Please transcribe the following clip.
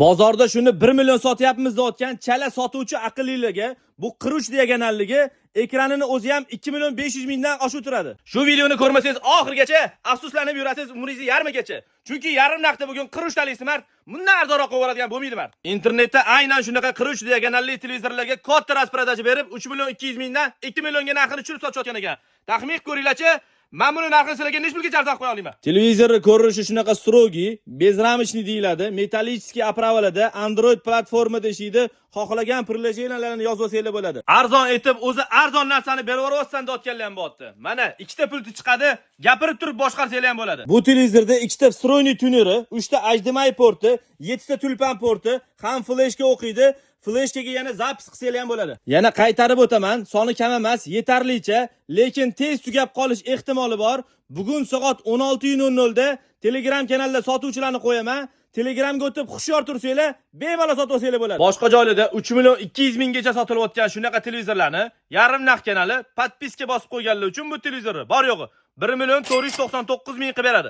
Bozorda shuni 1 million sotyapmiz deyotgan chala sotuvchi aqlliligi, bu qiruch deganligi ekranini o'zi ham 2 million 500 mingdan oshib turadi. Shu videoni ko'rmasangiz oxirigacha afsuslanib yurasiz umringizni yarmigacha. Chunki yarim naqdda bugun qiruchtali smart bundan arzonroq bo'ladigan bo'lmaydi mar. Internetda aynan shunaqa qiruch deganli televizorlarga katta rasprodaja berib 3 million 200 mingdan 2 millionga narxini tushirib sotayotgan ekan. Taxmin qilinglarchi, men buni narxini sizlarga nech pulga arzon qo'ya olaman? Televizorni ko'rinishi shunaqa strogi, bezramishni deyiladi, metallический оправалada Android platformada ishlaydi. Xohlagan приложенияларni yozib olsanglar bo'ladi. Arzon etib, o'zi arzon narsani berib yuborsan deyotganlar ham bo'pti. Mana ikkita pulti chiqadi, gapirib turib boshqarsanglar ham bo'ladi. Bu televizorda ikkita встроенный tuneri, 3 ta HDMI porti, 7 ta tulpan porti, ham fleshga o'qiydi. Fleshkaga yana zapis qilsanglar ham bo'ladi. Yana qaytarib o'taman, soni kam emas, yetarlicha, lekin tez tugab qolish ehtimoli bor. Bugun soat 16:00 da Telegram kanalida sotuvchilarni qo'yaman. Telegramga o'tib xushyor tursanglar, bemalol sotib olsanglar bo'ladi. Boshqa joylarda 3 million 200 minggacha sotilib o'tgan shunaqa televizorlarni yarim narx kanali podpiska bosib qo'yganlar uchun bu televizorni bor yo'g'i 1 million 499 ming qilib beradi.